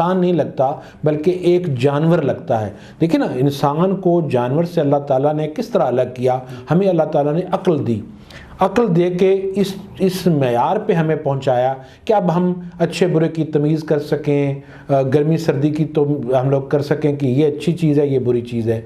انسان نہیں لگتا بلکہ ایک جانور لگتا ہے. دیکھیں نا انسان کو جانور سے اللہ تعالیٰ نے کس طرح الگ کیا. ہمیں اللہ تعالیٰ نے عقل دی, عقل دے کے اس معیار پہ ہمیں پہنچایا کہ اب ہم اچھے برے کی تمیز کر سکیں, گرمی سردی کی تو ہم لوگ کر سکیں کہ یہ اچھی چیز ہے یہ بری چیز ہے.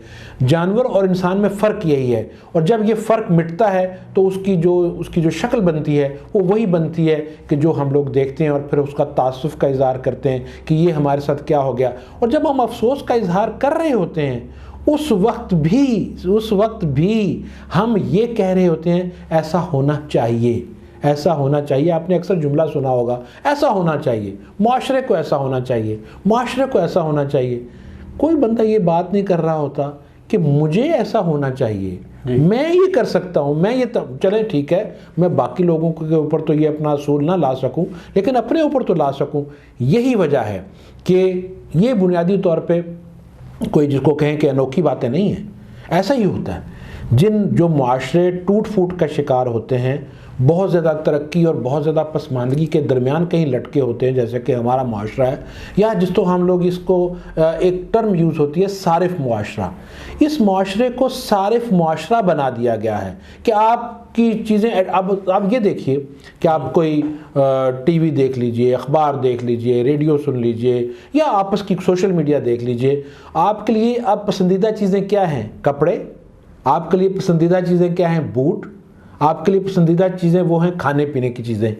جانور اور انسان میں فرق یہی ہے, اور جب یہ فرق مٹتا ہے تو اس کی جو شکل بنتی ہے وہ وہی بنتی ہے کہ جو ہم لوگ دیکھتے ہیں اور پھر اس کا تعصف کا اظہار کرتے ہیں کہ یہ ہمارے ساتھ کیا ہو گیا. اور جب ہم افسوس کا اظہار کر رہے ہوتے ہیں اس وقت بھی ہم یہ کہہ رہے ہوتے ہیں ایسا ہونا چاہیے, ایسا ہونا چاہیے. آپ نے اکثر جملہ سنا ہوگا, ایسا ہونا چاہیے, معاشرے کو ایسا ہونا چاہیے, معاشرے کو ایسا ہونا چاہیے. کوئی بندہ یہ بات نہیں کر رہا ہوتا کہ مجھے ایسا ہونا چاہیے, میں یہ کر سکتا ہوں, میں یہ چلے ٹھیک ہے میں باقی لوگوں کے اوپر تو یہ اپنا اصول نہ لا سکوں لیکن اپنے اوپر تو لا سکوں. یہی وجہ ہے کہ یہ بنیادی طور پہ کوئی جس کو کہیں کہ انوکھی باتیں نہیں ہیں. ایسا ہی ہوتا ہے جو معاشرے ٹوٹ پھوٹ کا شکار ہوتے ہیں, بہت زیادہ ترقی اور بہت زیادہ پسماندگی کے درمیان کہیں لٹکے ہوتے ہیں جیسے کہ ہمارا معاشرہ ہے, یا جس تو ہم لوگ اس کو ایک ٹرم یوز ہوتی ہے صارف معاشرہ. اس معاشرے کو صارف معاشرہ بنا دیا گیا ہے کہ آپ کی چیزیں اب یہ دیکھیے کہ آپ کوئی ٹی وی دیکھ لیجئے, اخبار دیکھ لیجئے, ریڈیو سن لیجئے یا آپس کی سوشل میڈیا دیکھ لیجئے. آپ کے لیے اب پسندیدہ چیزیں کیا ہیں؟ کپڑے. آپ کے لیے پسندیدہ چیزیں کیا ہیں؟ بوٹ. آپ کے لیے پسندیدہ چیزیں وہ ہیں کھانے پینے کی چیزیں.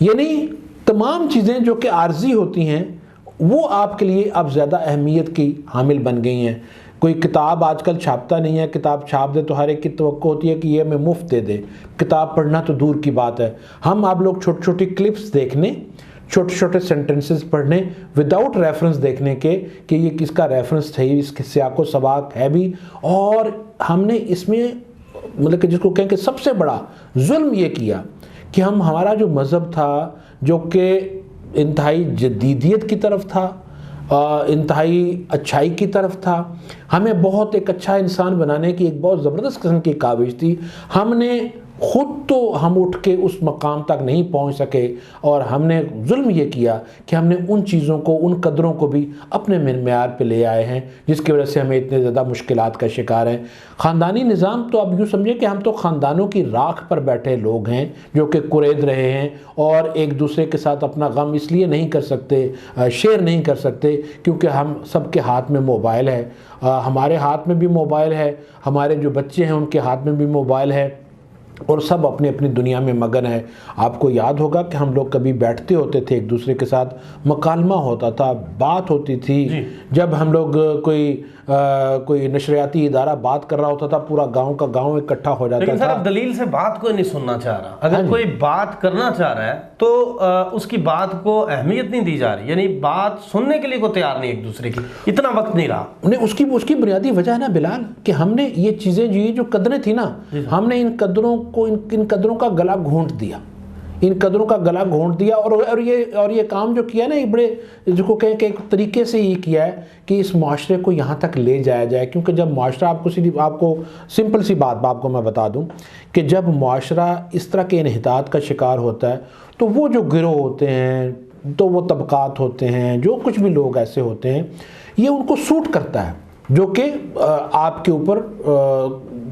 یعنی تمام چیزیں جو کہ عارضی ہوتی ہیں وہ آپ کے لیے اب زیادہ اہمیت کی حامل بن گئی ہیں. کوئی کتاب آج کل چھاپتا نہیں ہے, کتاب چھاپ دے تو ہر ایک کی توقع ہوتی ہے کہ یہ ہمیں مفت دے دے. کتاب پڑھنا تو دور کی بات ہے. ہم آپ لوگ چھوٹی چھوٹی کلپس دیکھنے, چھوٹے چھوٹے سینٹنسز پڑھنے وداؤٹ ریفرنس دیکھنے کے کہ یہ کس کا ریفرنس تھا, اس کے سیاق و سباق ہے بھی. اور ہم نے اس میں مطلب کہ جس کو کہیں کہ سب سے بڑا ظلم یہ کیا کہ ہمارا جو مذہب تھا جو کہ انتہائی جدیدیت کی طرف تھا, انتہائی اچھائی کی طرف تھا, ہمیں بہت ایک اچھا انسان بنانے کی ایک بہت زبردست قسم کی کاوش تھی, ہم نے خود تو ہم اٹھ کے اس مقام تک نہیں پہنچ سکے اور ہم نے ظلم یہ کیا کہ ہم نے ان چیزوں کو, ان قدروں کو بھی اپنے معیار پہ لے آئے ہیں جس کی وجہ سے ہمیں اتنے زیادہ مشکلات کا شکار ہیں. خاندانی نظام تو اب یوں سمجھے کہ ہم تو خاندانوں کی راکھ پر بیٹھے لوگ ہیں جو کہ کرید رہے ہیں اور ایک دوسرے کے ساتھ اپنا غم اس لیے نہیں کر سکتے, شیئر نہیں کر سکتے کیونکہ ہم سب کے ہاتھ میں موبائل ہے. ہمارے ہاتھ میں بھی موبائل ہے, ہمارے جو بچے ہیں ان کے ہاتھ میں بھی موبائل ہے اور سب اپنی اپنی دنیا میں مگن ہے. آپ کو یاد ہوگا کہ ہم لوگ کبھی بیٹھتے ہوتے تھے ایک دوسرے کے ساتھ, مکالمہ ہوتا تھا, بات ہوتی تھی. جب ہم لوگ کوئی نشریاتی ادارہ بات کر رہا ہوتا تھا پورا گاؤں کا گاؤں اکٹھا ہو جاتا تھا. لیکن سر دلیل سے بات کوئی نہیں سننا چاہ رہا. اگر کوئی بات کرنا چاہ رہا ہے تو اس کی بات کو اہمیت نہیں دی جا رہی, یعنی بات سننے کے لیے کوئی تیار نہیں ایک دوسرے کی, اتنا وقت نہیں رہا. اس کی بنیادی وجہ ہے نا بلال کہ ہم نے یہ چیزیں جو قدریں تھی نا, ہم نے ان قدروں کا گلا گھونٹ دیا, ان قدروں کا گلا گھونٹ دیا. اور یہ کام جو کیا نا یہ بڑے جس کو کہیں کہ ایک طریقے سے یہ کیا ہے کہ اس معاشرے کو یہاں تک لے جایا جائے. کیونکہ جب معاشرہ آپ کو سمپل سی بات آپ کو میں بتا دوں کہ جب معاشرہ اس طرح کے انحطاط کا شکار ہوتا ہے تو وہ جو گروہ ہوتے ہیں, تو وہ طبقات ہوتے ہیں, جو کچھ بھی لوگ ایسے ہوتے ہیں, یہ ان کو سوٹ کرتا ہے جو کہ آپ کے اوپر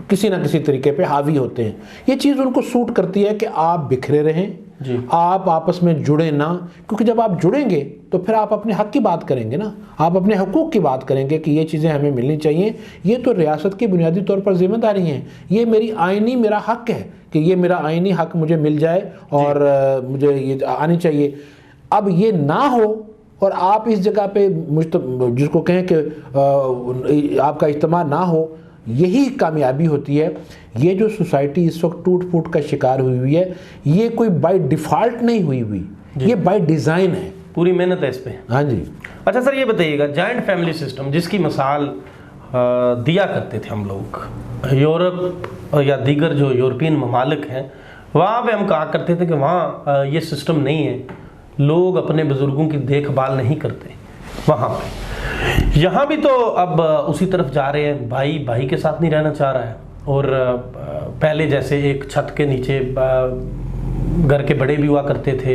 کسی نہ کسی طریقے پہ حاوی ہوتے ہیں. یہ چیز ان کو سوٹ کرتی ہے کہ آپ بکھرے رہیں, آپ آپس میں جڑیں نہ, کیونکہ جب آپ جڑیں گے تو پھر آپ اپنے حق کی بات کریں گے نا, آپ اپنے حقوق کی بات کریں گے کہ یہ چیزیں ہمیں ملنی چاہیے. یہ تو ریاست کی بنیادی طور پر ذمہ داری ہیں, یہ میرا حق ہے کہ یہ میرا آئینی حق مجھے مل جائے اور مجھے یہ آنی چاہیے. اب یہ نہ ہو اور آپ اس جگہ پہ جس کو کہیں کہ آپ کا اجتماع نہ ہو, یہی کامیابی ہوتی ہے. یہ جو سوسائٹی اس وقت ٹوٹ پھوٹ کا شکار ہوئی ہے یہ کوئی بائی ڈیفالٹ نہیں ہوئی, یہ بائی ڈیزائن ہے, پوری محنت ہے اس پہ. ہاں جی. اچھا سر یہ بتائیے گا, جوائنٹ فیملی سسٹم جس کی مثال دیا کرتے تھے ہم لوگ, یورپ یا دیگر جو یورپین ممالک ہیں وہاں پہ ہم کہا کرتے تھے کہ وہاں یہ سسٹم نہیں ہے, لوگ اپنے بزرگوں کی دیکھ بھال نہیں کرتے وہاں پہ. یہاں بھی تو اب اسی طرف جا رہے ہیں, بھائی کے ساتھ نہیں رہنا چاہ رہا ہے, اور پہلے جیسے ایک چھت کے نیچے گھر کے بڑے بھی ہوا کرتے تھے,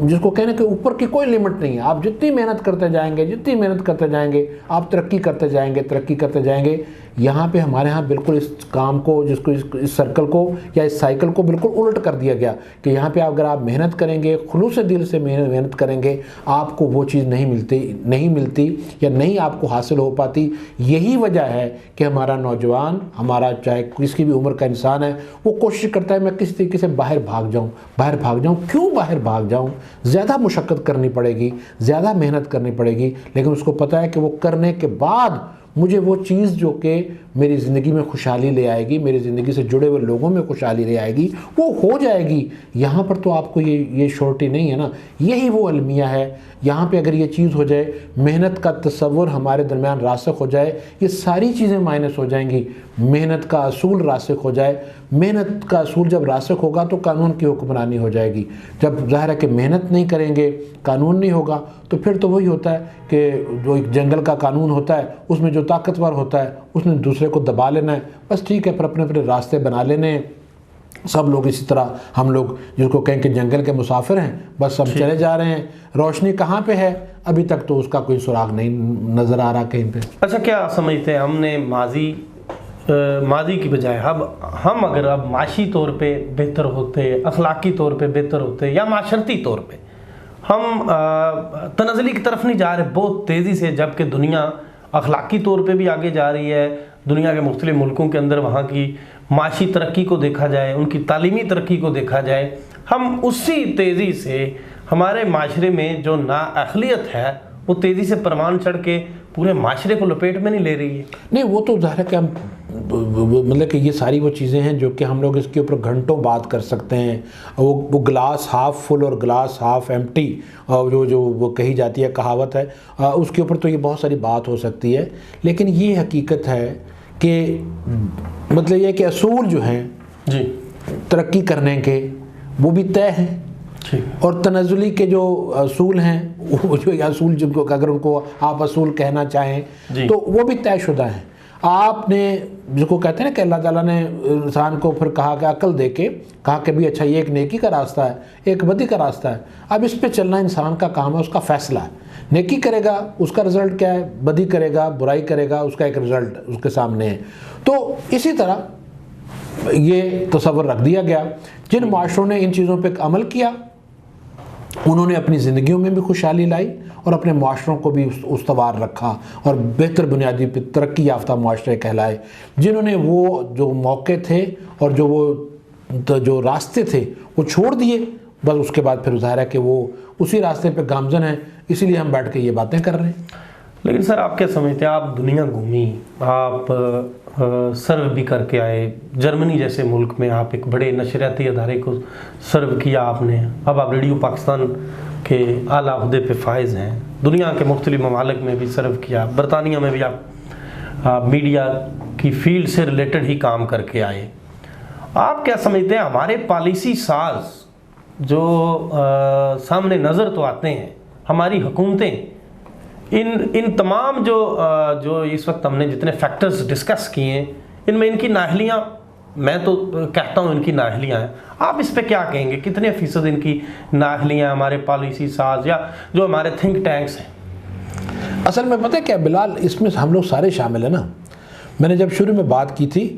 جس کو کہنے کہ اوپر کی کوئی لمٹ نہیں ہے. آپ جتنی محنت کرتے جائیں گے آپ ترقی کرتے جائیں گے. یہاں پہ ہمارے ہاں بالکل اس کام کو اس سرکل کو یا اس سائیکل کو بالکل الٹ کر دیا گیا کہ یہاں پہ اگر آپ محنت کریں گے, خلوص دل سے محنت کریں گے, آپ کو وہ چیز نہیں ملتی یا نہیں آپ کو حاصل ہو پاتی. یہی وجہ ہے کہ ہمارا نوجوان, ہمارا چاہے کسی بھی عمر کا انسان ہے, وہ کوشش کرتا ہے میں کس طریقے سے باہر بھاگ جاؤں. کیوں باہر بھاگ جاؤں؟ زیادہ مشقت کرنی پڑے گی, زیادہ محنت کرنی پڑے گی, لیکن اس کو پتہ ہے کہ وہ کرنے کے بعد مجھے وہ چیز جو کہ میری زندگی میں خوشحالی لے آئے گی, میری زندگی سے جڑے ہوئے لوگوں میں خوشحالی لے آئے گی, وہ ہو جائے گی. یہاں پر تو آپ کو یہ شورٹی نہیں ہے نا. یہی وہ المیہ ہے. یہاں پہ اگر یہ چیز ہو جائے, محنت کا تصور ہمارے درمیان راسخ ہو جائے, یہ ساری چیزیں مائنس ہو جائیں گی. محنت کا اصول راسخ ہو جائے, محنت کا اصول جب راسخ ہوگا تو قانون کی حکمرانی ہو جائے گی. جب ظاہر ہے کہ محنت نہیں کریں گے, قانون نہیں ہوگا, تو پھر تو وہی ہوتا ہے کہ جو ایک جنگل کا قانون ہوتا ہے, اس میں جو طاقتور ہوتا ہے اس نے دوسرے کو دبا لینا ہے. بس ٹھیک ہے, پھر اپنے راستے بنا لینے ہیں. سب لوگ اسی طرح, ہم لوگ جس کو کہیں کہ جنگل کے مسافر ہیں, بس ہم چلے جا رہے ہیں. روشنی کہاں پہ ہے؟ ابھی تک تو اس کا کوئی سراغ نہیں نظر آ رہا کہیں پہ. اچھا, کیا سمجھتے ہیں ہم نے ماضی کی بجائے ہم اگر اب معاشی طور پہ بہتر ہوتے, اخلاقی طور پہ بہتر ہوتے, یا معاشرتی طور پہ ہم تنزلی کی طرف نہیں جا رہے بہت تیزی سے, جبکہ دنیا اخلاقی طور پہ بھی آگے جا رہی ہے. دنیا کے مختلف ملکوں کے اندر وہاں کی معاشی ترقی کو دیکھا جائے, ان کی تعلیمی ترقی کو دیکھا جائے, ہم اسی تیزی سے ہمارے معاشرے میں جو نااہلیت ہے وہ تیزی سے پروان چڑھ کے پورے معاشرے کو لپیٹ میں نہیں لے رہی ہے. نہیں, وہ تو ظاہر ہے کہ ہم مطلب کہ یہ ساری وہ چیزیں ہیں جو کہ ہم لوگ اس کے اوپر گھنٹوں بات کر سکتے ہیں. وہ گلاس ہاف فل اور گلاس ہاف ایمٹی, جو وہ کہی جاتی ہے کہاوت ہے, اس کے اوپر تو یہ بہت ساری بات ہو سکتی ہے. لیکن یہ حقیقت ہے کہ مطلب یہ کہ اصول جو ہیں جی ترقی کرنے کے وہ بھی طے ہیں, اور تنزلی کے جو اصول ہیں, وہ جو اصول جن کو اگر ان کو آپ اصول کہنا چاہیں تو وہ بھی طے شدہ ہیں. آپ نے جس کو کہتے ہیں نا کہ اللہ تعالیٰ نے انسان کو پھر کہا کہ عقل دے کے کہا کہ بھی اچھا یہ ایک نیکی کا راستہ ہے, ایک بدی کا راستہ ہے, اب اس پہ چلنا انسان کا کام ہے, اس کا فیصلہ ہے. نیکی کرے گا اس کا رزلٹ کیا ہے, بدی کرے گا برائی کرے گا اس کا ایک رزلٹ اس کے سامنے ہے. تو اسی طرح یہ تصور رکھ دیا گیا. جن معاشروں نے ان چیزوں پہ عمل کیا انہوں نے اپنی زندگیوں میں بھی خوشحالی لائی اور اپنے معاشروں کو بھی استوار رکھا اور بہتر بنیادی پہ ترقی یافتہ معاشرے کہلائے. جنہوں نے وہ جو موقع تھے اور جو راستے تھے وہ چھوڑ دیے, بس اس کے بعد پھر ظاہر ہے کہ وہ اسی راستے پہ گامزن ہیں, اسی لیے ہم بیٹھ کے یہ باتیں کر رہے ہیں. لیکن سر, آپ کیا سمجھتے ہیں, آپ دنیا گھومی, آپ سرو بھی کر کے آئے, جرمنی جیسے ملک میں آپ ایک بڑے نشریاتی ادارے کو سرو کیا آپ نے, اب آپ ریڈیو پاکستان کے اعلیٰ عہدے پہ فائز ہیں, دنیا کے مختلف ممالک میں بھی سرو کیا, برطانیہ میں بھی آپ میڈیا کی فیلڈ سے ریلیٹڈ ہی کام کر کے آئے. آپ کیا سمجھتے ہیں ہمارے پالیسی ساز جو سامنے نظر تو آتے ہیں, ہماری حکومتیں, ان تمام جو اس وقت ہم نے جتنے فیکٹرز ڈسکس کیے ہیں, ان میں ان کی نااہلیاں, میں تو کہتا ہوں ان کی نااہلیاں ہیں. آپ اس پہ کیا کہیں گے, کتنے فیصد ان کی نااہلیاں ہمارے پالیسی ساز یا جو ہمارے تھنک ٹینکس ہیں؟ اصل میں پتہ ہے کیا بلال, اس میں ہم لوگ سارے شامل ہیں نا. میں نے جب شروع میں بات کی تھی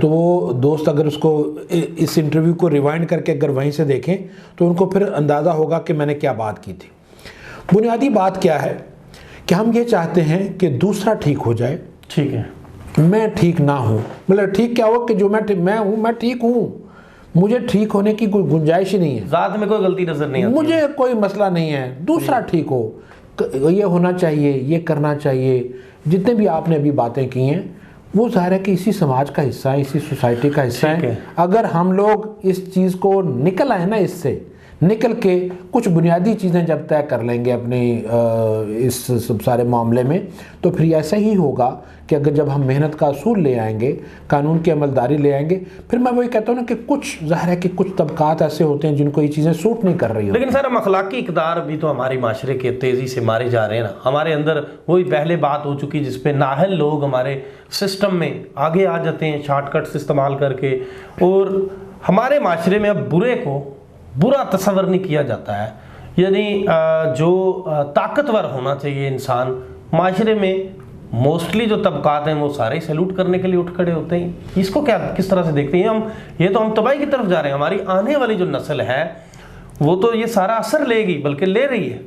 تو وہ دوست اگر اس کو اس انٹرویو کو ریوائنڈ کر کے اگر وہیں سے دیکھیں تو ان کو پھر اندازہ ہوگا کہ میں نے کیا بات کی تھی. بنیادی بات کیا ہے کہ ہم یہ چاہتے ہیں کہ دوسرا ٹھیک ہو جائے, ٹھیک ہے, میں ٹھیک نہ ہوں. مطلب ٹھیک کیا ہو کہ جو میں ہوں میں ٹھیک ہوں, مجھے ٹھیک ہونے کی کوئی گنجائش ہی نہیں ہے, ذات میں کوئی غلطی نظر نہیں آتی, مجھے کوئی مسئلہ نہیں ہے, دوسرا ٹھیک ہو, یہ ہونا چاہیے, یہ کرنا چاہیے. جتنے بھی آپ نے ابھی باتیں کی ہیں وہ ظاہر ہے کہ اسی سماج کا حصہ ہے, اسی سوسائٹی کا حصہ ہے. اگر ہم لوگ اس چیز کو نکل آئے نا, اس سے نکل کے کچھ بنیادی چیزیں جب طے کر لیں گے اپنی اس سب سارے معاملے میں, تو پھر ایسا ہی ہوگا کہ اگر جب ہم محنت کا اصول لے آئیں گے, قانون کی عملداری لے آئیں گے, پھر میں وہی کہتا ہوں نا کہ کچھ ظاہر ہے کہ کچھ طبقات ایسے ہوتے ہیں جن کو یہ چیزیں سوٹ نہیں کر رہی. لیکن سر, ہم اخلاقی اقدار بھی تو ہمارے معاشرے کے تیزی سے مارے جا رہے ہیں نا. ہمارے اندر وہی پہلے بات ہو چکی جس پہ نااہل لوگ ہمارے سسٹم میں آگے آ جاتے ہیں شارٹ کٹس استعمال کر کے, اور ہمارے معاشرے میں اب برے کو برا تصور نہیں کیا جاتا ہے. یعنی جو طاقتور ہونا چاہیے انسان معاشرے میں، موسٹلی جو طبقات ہیں وہ سارے سیلوٹ کرنے کے لیے اٹھ کھڑے ہوتے ہیں. اس کو کس طرح سے دیکھتے ہیں؟ یہ تو ہم تباہی کی طرف جا رہے ہیں. ہماری آنے والی جو نسل ہے وہ تو یہ سارا اثر لے گی، بلکہ لے رہی ہے.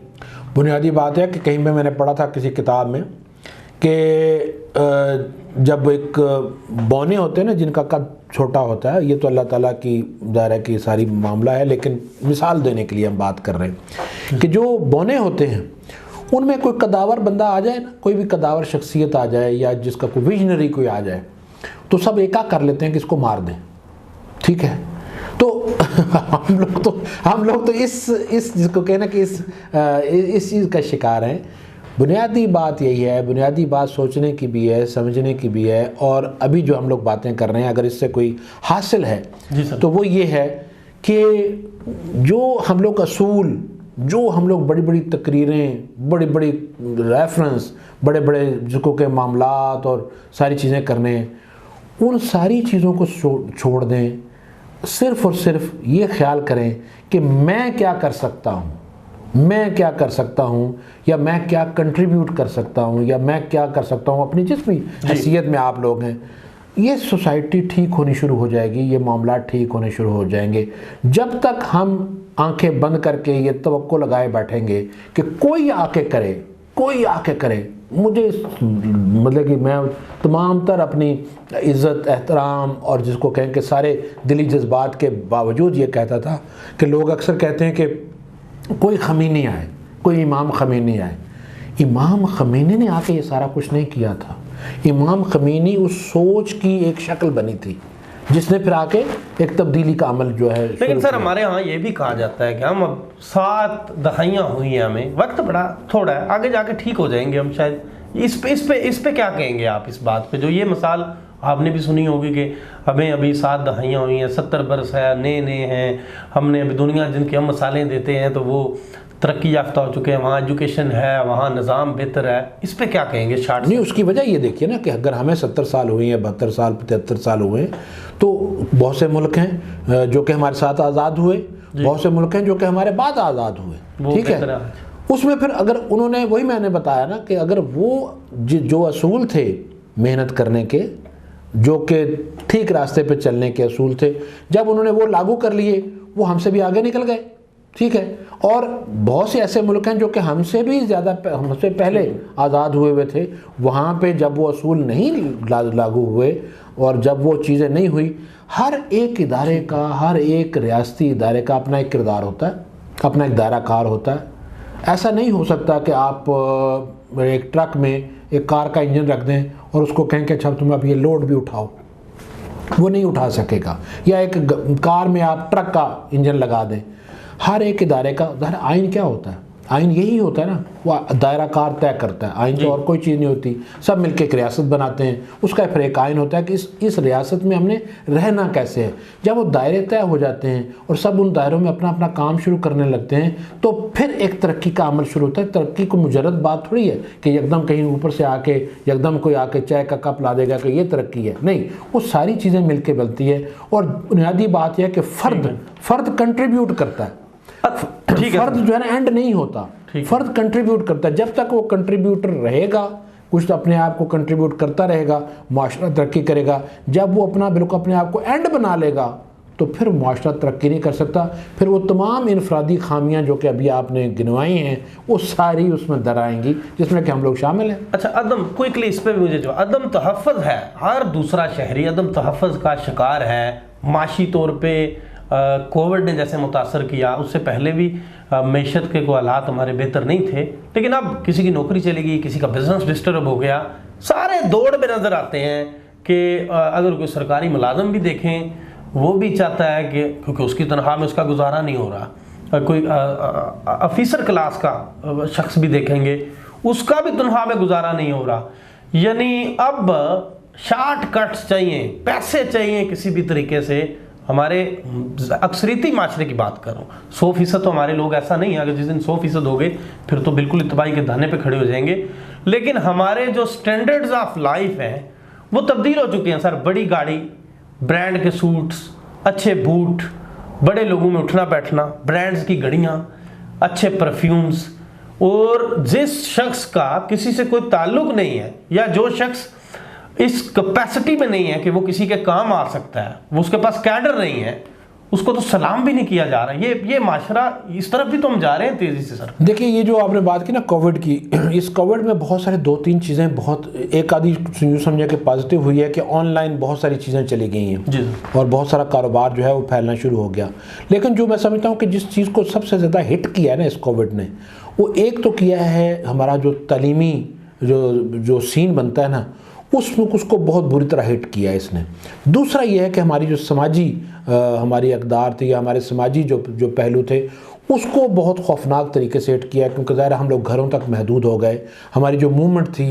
بنیادی بات ہے کہ کہیں پہ میں نے پڑھا تھا کسی کتاب میں کہ جب ایک بونے ہوتے ہیں نا جن کا قد چھوٹا ہوتا ہے، یہ تو اللہ تعالیٰ کی ظاہر ہے کہ ساری معاملہ ہے، لیکن مثال دینے کے لیے ہم بات کر رہے ہیں کہ جو بونے ہوتے ہیں ان میں کوئی قداور بندہ آ جائے نا، کوئی بھی قداور شخصیت آ جائے یا جس کا کوئی ویژنری کوئی آ جائے تو سب ایکا کر لیتے ہیں کہ اس کو مار دیں. ٹھیک ہے، تو ہم لوگ تو اس جس کو کہنا کہ اس چیز کا شکار ہیں. بنیادی بات یہی ہے، بنیادی بات سوچنے کی بھی ہے، سمجھنے کی بھی ہے. اور ابھی جو ہم لوگ باتیں کر رہے ہیں اگر اس سے کوئی حاصل ہے تو وہ یہ ہے کہ جو ہم لوگ اصول، جو ہم لوگ بڑی بڑی تقریریں، بڑی بڑی ریفرنس، بڑے بڑے جس کو کہ معاملات اور ساری چیزیں کرنے ہیں، ان ساری چیزوں کو چھوڑ دیں. صرف اور صرف یہ خیال کریں کہ میں کیا کر سکتا ہوں، میں کیا کر سکتا ہوں، یا میں کیا کنٹریبیوٹ کر سکتا ہوں، یا میں کیا کر سکتا ہوں اپنی جس بھی حیثیت میں آپ لوگ ہیں. یہ سوسائٹی ٹھیک ہونی شروع ہو جائے گی، یہ معاملات ٹھیک ہونے شروع ہو جائیں گے. جب تک ہم آنکھیں بند کر کے یہ توقع لگائے بیٹھیں گے کہ کوئی آ کے کرے، کوئی آ کے کرے، مجھے مطلب کہ میں تمام تر اپنی عزت احترام اور جس کو کہیں کہ سارے دلی جذبات کے باوجود یہ کہتا تھا کہ لوگ اکثر کہتے ہیں کہ کوئی خمینی آئے، کوئی امام خمینی آئے. امام خمینی نے آ کے یہ سارا کچھ نہیں کیا تھا. امام خمینی اس سوچ کی ایک شکل بنی تھی جس نے پھر آ کے ایک تبدیلی کا عمل جو ہے. لیکن سر ہمارے ہاں یہ بھی کہا جاتا ہے کہ ہم اب 7 دہائیاں ہوئی ہیں، ہمیں وقت بڑا تھوڑا ہے، آگے جا کے ٹھیک ہو جائیں گے ہم شاید. اس پہ کیا کہیں گے آپ اس بات پہ؟ جو یہ مثال آپ نے بھی سنی ہوگی کہ ہمیں ابھی 7 دہائیاں ہوئی ہیں، 70 برس ہے، نئے ہیں، ہم نے ابھی دنیا جن کی ہم مثالیں دیتے ہیں تو وہ ترقی یافتہ ہو چکے ہیں، وہاں ایجوکیشن ہے، وہاں نظام بہتر ہے. اس پہ کیا کہیں گے شارٹ؟ نہیں، اس کی وجہ یہ دیکھیے نا کہ اگر ہمیں 70 سال ہوئے ہیں، 72 سال 73 سال ہوئے ہیں، تو بہت سے ملک ہیں جو کہ ہمارے ساتھ آزاد ہوئے، بہت سے ملک ہیں جو کہ ہمارے بعد آزاد ہوئے. ٹھیک ہے، اس میں پھر اگر انہوں نے، وہی میں نے بتایا نا کہ اگر وہ جو اصول تھے محنت کرنے کے، جو کہ ٹھیک راستے پہ چلنے کے اصول تھے، جب انہوں نے وہ لاگو کر لیے وہ ہم سے بھی آگے نکل گئے. ٹھیک ہے، اور بہت سے ایسے ملک ہیں جو کہ ہم سے بھی زیادہ، ہم سے پہلے آزاد ہوئے تھے، وہاں پہ جب وہ اصول نہیں لاگو ہوئے اور جب وہ چیزیں نہیں ہوئی، ہر ایک ادارے کا، ہر ایک ریاستی ادارے کا اپنا ایک کردار ہوتا ہے، اپنا ایک دائرہ کار ہوتا ہے. ایسا نہیں ہو سکتا کہ آپ ایک ٹرک میں ایک کار کا انجن رکھ دیں اور اس کو کہیں کہ اچھا تم اب یہ لوڈ بھی اٹھاؤ، وہ نہیں اٹھا سکے گا. یا ایک کار میں آپ ٹرک کا انجن لگا دیں. ہر ایک ادارے کا آئین کیا ہوتا ہے؟ آئین یہی ہوتا ہے نا، وہ دائرہ کار طے کرتا ہے. آئین تو اور کوئی چیز نہیں ہوتی، سب مل کے ایک ریاست بناتے ہیں، اس کا پھر ایک آئین ہوتا ہے کہ اس ریاست میں ہم نے رہنا کیسے ہے. جب وہ دائرے طے ہو جاتے ہیں اور سب ان دائروں میں اپنا اپنا کام شروع کرنے لگتے ہیں تو پھر ایک ترقی کا عمل شروع ہوتا ہے. ترقی کو مجرد بات تھوڑی ہے کہ یکدم کہیں اوپر سے آ کے یکدم کوئی آ کے چائے کا کپ لا دے گا کہ یہ ترقی ہے. نہیں، وہ ساری چیزیں مل کے بنتی ہے. اور بنیادی بات یہ ہے کہ فرد کنٹریبیوٹ کرتا ہے. فرد جو ہے نا اینڈ نہیں ہوتا، فرد کنٹریبیوٹ کرتا ہے. جب تک وہ کنٹریبیوٹر رہے گا، کچھ اپنے آپ کو کنٹریبیوٹ کرتا رہے گا، معاشرہ ترقی کرے گا. جب وہ بالکل اپنے آپ کو اینڈ بنا لے گا تو پھر معاشرہ ترقی نہیں کر سکتا. پھر وہ تمام انفرادی خامیاں جو کہ ابھی آپ نے گنوائی ہیں وہ ساری اس میں در آئیں گی، جس میں کہ ہم لوگ شامل ہیں. اچھا، عدم کوئکلی اس پہ بھی مجھے جو عدم تحفظ ہے، ہر دوسرا شہری عدم تحفظ کا شکار ہے. معاشی طور پہ کووڈ نے جیسے متاثر کیا، اس سے پہلے بھی معیشت کے کوئی حالات ہمارے بہتر نہیں تھے، لیکن اب کسی کی نوکری چلے گئی، کسی کا بزنس ڈسٹرب ہو گیا، سارے دوڑ میں نظر آتے ہیں. کہ اگر کوئی سرکاری ملازم بھی دیکھیں وہ بھی چاہتا ہے کہ کیونکہ اس کی تنخواہ میں اس کا گزارا نہیں ہو رہا. کوئی آفیسر کلاس کا شخص بھی دیکھیں گے، اس کا بھی تنخواہ میں گزارا نہیں ہو رہا. یعنی اب شارٹ کٹس چاہیے، پیسے چاہیے کسی بھی طریقے سے. ہمارے اکثریتی معاشرے کی بات کر رہا ہوں، 100% تو ہمارے لوگ ایسا نہیں ہے، اگر جس دن 100% ہو گئے پھر تو بالکل اتباعی کے دھانے پہ کھڑے ہو جائیں گے. لیکن ہمارے جو سٹینڈرڈز آف لائف ہیں وہ تبدیل ہو چکے ہیں سر. بڑی گاڑی، برانڈ کے سوٹس، اچھے بوٹ، بڑے لوگوں میں اٹھنا بیٹھنا، برانڈز کی گھڑیاں، اچھے پرفیومز، اور جس شخص کا کسی سے کوئی تعلق نہیں ہے یا جو شخص اس کیپیسٹی میں نہیں ہے کہ وہ کسی کے کام آ سکتا ہے، وہ اس کے پاس کیڈر نہیں ہے، اس کو تو سلام بھی نہیں کیا جا رہا. یہ معاشرہ اس طرف بھی تو ہم جا رہے ہیں تیزی سے. سر دیکھیں، یہ جو آپ نے بات کی نا کووڈ کی، اس کووڈ میں بہت سارے 2-3 چیزیں بہت ایک آدھی یوں سمجھے کہ پازیٹیو ہوئی ہے کہ آن لائن بہت ساری چیزیں چلی گئی ہیں جی، اور بہت سارا کاروبار جو ہے وہ پھیلنا شروع ہو گیا. لیکن جو میں سمجھتا ہوں کہ جس چیز کو سب سے زیادہ ہٹ کیا ہے نا اس کووڈ نے، وہ ایک تو کیا ہے ہمارا جو تعلیمی جو سین بنتا ہے نا، اس کو بہت بری طرح ہٹ کیا ہے اس نے. دوسرا یہ ہے کہ ہماری جو سماجی ہماری اقدار تھی یا ہمارے سماجی جو پہلو تھے، اس کو بہت خوفناک طریقے سے ہٹ کیا ہے، کیونکہ ظاہر ہم لوگ گھروں تک محدود ہو گئے. ہماری جو موومنٹ تھی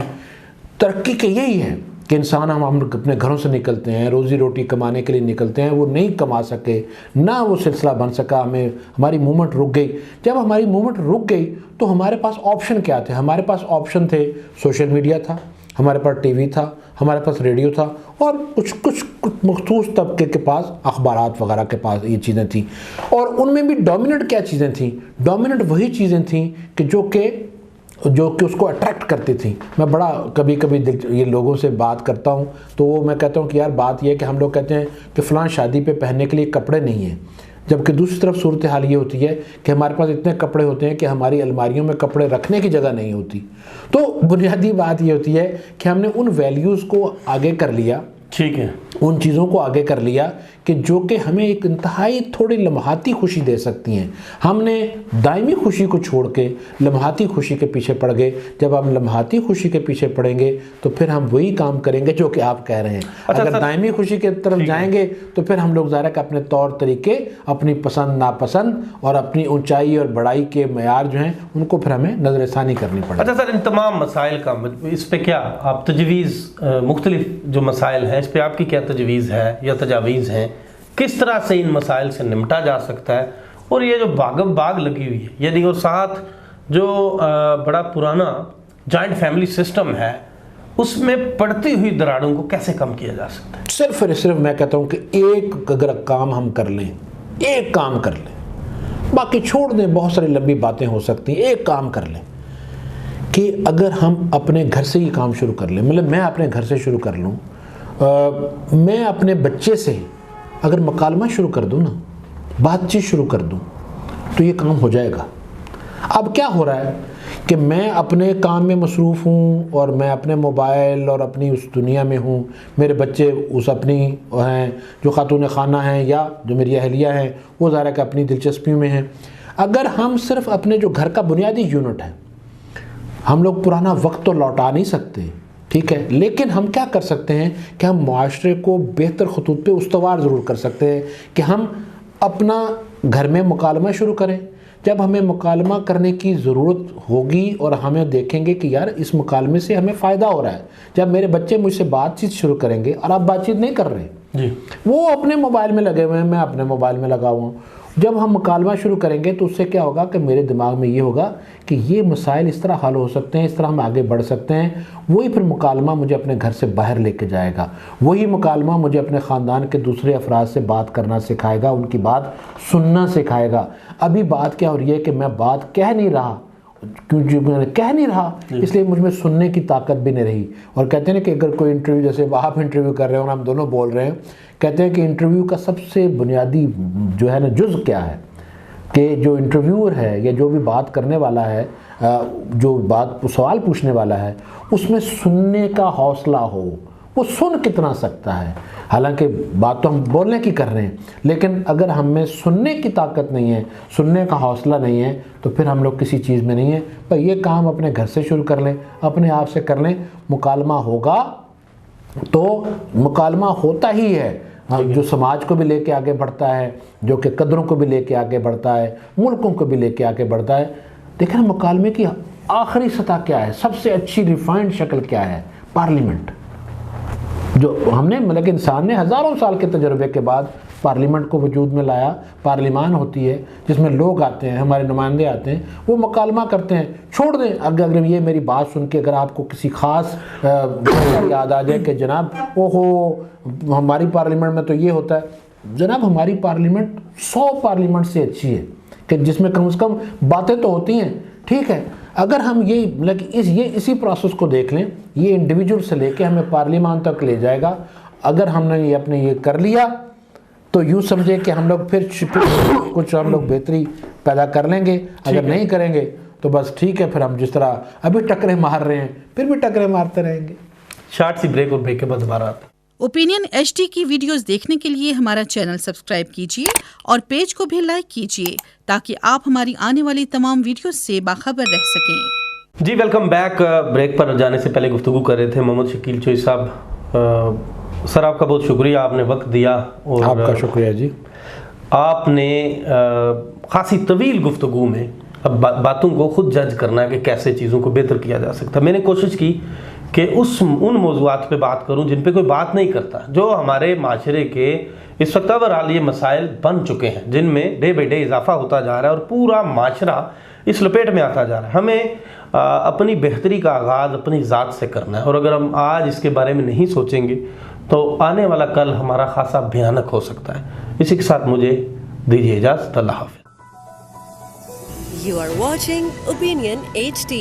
ترقی کے یہی ہے کہ انسان ہم اپنے گھروں سے نکلتے ہیں، روزی روٹی کمانے کے لیے نکلتے ہیں، وہ نہیں کما سکے، نہ وہ سلسلہ بن سکا، ہماری موومنٹ رک گئی. جب ہماری موومنٹ رک گئی تو ہمارے پاس آپشن کیا تھے؟ ہمارے پاس آپشن تھے سوشل میڈیا تھا، ہمارے پاس ٹی وی تھا، ہمارے پاس ریڈیو تھا، اور کچھ مخصوص طبقے کے پاس اخبارات وغیرہ کے پاس یہ چیزیں تھیں. اور ان میں بھی ڈومیننٹ کیا چیزیں تھیں؟ ڈومیننٹ وہی چیزیں تھیں کہ جو کہ اس کو اٹریکٹ کرتی تھیں. میں بڑا کبھی یہ لوگوں سے بات کرتا ہوں تو وہ میں کہتا ہوں کہ یار بات یہ ہے کہ ہم لوگ کہتے ہیں کہ فلاں شادی پہ پہننے کے لیے کپڑے نہیں ہیں، جبکہ دوسری طرف صورتحال یہ ہوتی ہے کہ ہمارے پاس اتنے کپڑے ہوتے ہیں کہ ہماری الماریوں میں کپڑے رکھنے کی جگہ نہیں ہوتی. تو بنیادی بات یہ ہوتی ہے کہ ہم نے ان ویلیوز کو آگے کر لیا، ٹھیک ہے، ان چیزوں کو آگے کر لیا کہ جو کہ ہمیں ایک انتہائی تھوڑی لمحاتی خوشی دے سکتی ہیں. ہم نے دائمی خوشی کو چھوڑ کے لمحاتی خوشی کے پیچھے پڑ گئے. جب ہم لمحاتی خوشی کے پیچھے پڑیں گے تو پھر ہم وہی کام کریں گے جو کہ آپ کہہ رہے ہیں. اگر دائمی خوشی کے طرف جائیں گے تو پھر ہم لوگ ظاہر کہ اپنے طور طریقے، اپنی پسند ناپسند اور اپنی اونچائی اور بڑائی کے معیار جو ہیں ان کو پھر ہمیں نظر ثانی کرنی پڑے. اچھا سر، ان تمام مسائل کا اس پہ کیا آپ تجویز، مختلف جو مسائل ہیں اس پہ آپ کی کیا تجویز ہے یا تجاویز ہیں؟ کس طرح سے ان مسائل سے نمٹا جا سکتا ہے؟ اور یہ جو باغم باغ لگی ہوئی ہے یعنی اور ساتھ جو بڑا پرانا جوائنٹ فیملی سسٹم ہے، اس میں پڑتی ہوئی دراڑوں کو کیسے کم کیا جا سکتا ہے؟ صرف میں کہتا ہوں کہ ایک اگر کام ہم کر لیں، ایک کام کر لیں، باقی چھوڑ دیں، بہت ساری لمبی باتیں ہو سکتی ہیں. ایک کام کر لیں کہ اگر ہم اپنے گھر سے یہ کام شروع کر لیں، مطلب میں اپنے گھر سے شروع کر لوں، میں اپنے بچے سے اگر مکالمہ شروع کر دوں نا، بات چیت شروع کر دوں، تو یہ کام ہو جائے گا. اب کیا ہو رہا ہے کہ میں اپنے کام میں مصروف ہوں اور میں اپنے موبائل اور اپنی اس دنیا میں ہوں، میرے بچے اس اپنی ہیں جو خاتون خانہ ہیں یا جو میری اہلیہ ہیں وہ ظاہر ہے کہ اپنی دلچسپیوں میں ہیں. اگر ہم صرف اپنے جو گھر کا بنیادی یونٹ ہے، ہم لوگ پرانا وقت تو لوٹا نہیں سکتے، ٹھیک ہے، لیکن ہم کیا کر سکتے ہیں کہ ہم معاشرے کو بہتر خطوط پہ استوار ضرور کر سکتے ہیں کہ ہم اپنا گھر میں مکالمہ شروع کریں. جب ہمیں مکالمہ کرنے کی ضرورت ہوگی اور ہمیں دیکھیں گے کہ یار اس مکالمے سے ہمیں فائدہ ہو رہا ہے، جب میرے بچے مجھ سے بات چیت شروع کریں گے، اور آپ بات چیت نہیں کر رہے جی، وہ اپنے موبائل میں لگے ہوئے ہیں، میں اپنے موبائل میں لگا ہوا ہوں، جب ہم مکالمہ شروع کریں گے تو اس سے کیا ہوگا کہ میرے دماغ میں یہ ہوگا کہ یہ مسائل اس طرح حل ہو سکتے ہیں، اس طرح ہم آگے بڑھ سکتے ہیں. وہی پھر مکالمہ مجھے اپنے گھر سے باہر لے کے جائے گا، وہی مکالمہ مجھے اپنے خاندان کے دوسرے افراد سے بات کرنا سکھائے گا، ان کی بات سننا سکھائے گا. ابھی بات کیا ہو رہی ہے کہ میں بات کہہ نہیں رہا، کیونکہ میں کہہ نہیں رہا اس لیے مجھ میں سننے کی طاقت بھی نہیں رہی. اور کہتے ہیں کہ اگر کوئی انٹرویو، جیسے آپ انٹرویو کر رہے ہیں اور ہم دونوں بول رہے ہیں، کہتے ہیں کہ انٹرویو کا سب سے بنیادی جو ہے نا جز کیا ہے کہ جو انٹرویور ہے یا جو بھی بات کرنے والا ہے، جو بات سوال پوچھنے والا ہے، اس میں سننے کا حوصلہ ہو. وہ سن کتنا سکتا ہے؟ حالانکہ بات تو ہم بولنے کی کر رہے ہیں، لیکن اگر ہم میں سننے کی طاقت نہیں ہے، سننے کا حوصلہ نہیں ہے، تو پھر ہم لوگ کسی چیز میں نہیں ہیں. پر یہ کام اپنے گھر سے شروع کر لیں، اپنے آپ سے کر لیں. مکالمہ ہوگا تو مکالمہ ہوتا ہی ہے جو سماج کو بھی لے کے آگے بڑھتا ہے، جو کہ قدروں کو بھی لے کے آگے بڑھتا ہے، ملکوں کو بھی لے کے آگے بڑھتا ہے. دیکھیں مکالمے کی آخری سطح کیا ہے، سب سے اچھی ریفائنڈ شکل کیا ہے؟ پارلیمنٹ. جو ہم نے مطلب انسان نے ہزاروں سال کے تجربے کے بعد پارلیمنٹ کو وجود میں لایا. پارلیمان ہوتی ہے جس میں لوگ آتے ہیں، ہمارے نمائندے آتے ہیں، وہ مکالمہ کرتے ہیں. چھوڑ دیں اگر یہ میری بات سن کے اگر آپ کو کسی خاص یاد آ جائے کہ جناب ہماری پارلیمنٹ میں تو یہ ہوتا ہے. جناب ہماری پارلیمنٹ 100 پارلیمنٹ سے اچھی ہے. کہ جس میں کم سے کم باتیں تو ہوتی ہیں. ٹھیک ہے, اگر ہم اسی پروسیس کو دیکھ لیں, یہ انڈیویجول سے لے کے ہمیں پارلیمان تک لے جائے گا. اگر ہم نے یہ کر لیا تو یوں سمجھے کہ ہم لوگ پھر کچھ ہم لوگ بہتری پیدا کر لیں گے. اگر نہیں کریں گے تو بس ٹھیک ہے, پھر ہم جس طرح ابھی ٹکریں مار رہے ہیں پھر بھی ٹکریں مارتے رہیں گے. شارٹ سی بریک, اور بریک کے بعد دوبارہ آتے ہیں. اوپینین HD کی ویڈیوز دیکھنے کے لیے ہمارا چینل سبسکرائب کیجیے اور پیج کو بھی لائک کیجیے تاکہ آپ ہماری آنے والی تمام ویڈیوز سے باخبر رہ سکیں. جی ویلکم بیک. بریک پر جانے سے پہلے گفتگو کر رہے تھے محمد شکیل چوئی صاحب. سر آپ کا بہت شکریہ, آپ نے وقت دیا. اور آپ کا شکریہ جی. آپ نے خاصی طویل گفتگو میں اب باتوں کو خود جج کرنا ہے کہ کیسے چیزوں کو بہتر کیا جا سکتا ہے. میں نے کوشش کی کہ ان موضوعات پہ بات کروں جن پہ کوئی بات نہیں کرتا, جو ہمارے معاشرے کے اس وقت بہرحال یہ مسائل بن چکے ہیں, جن میں ڈے بائی ڈے اضافہ ہوتا جا رہا ہے اور پورا معاشرہ اس لپیٹ میں آتا جا رہا ہے. ہمیں اپنی بہتری کا آغاز اپنی ذات سے کرنا ہے, اور اگر ہم آج اس کے بارے میں نہیں سوچیں گے تو آنے والا کل ہمارا خاصا بھیانک ہو سکتا ہے. اسی کے ساتھ مجھے دیجیے اجازت. اللہ حافظ. You are watching Opinion HD.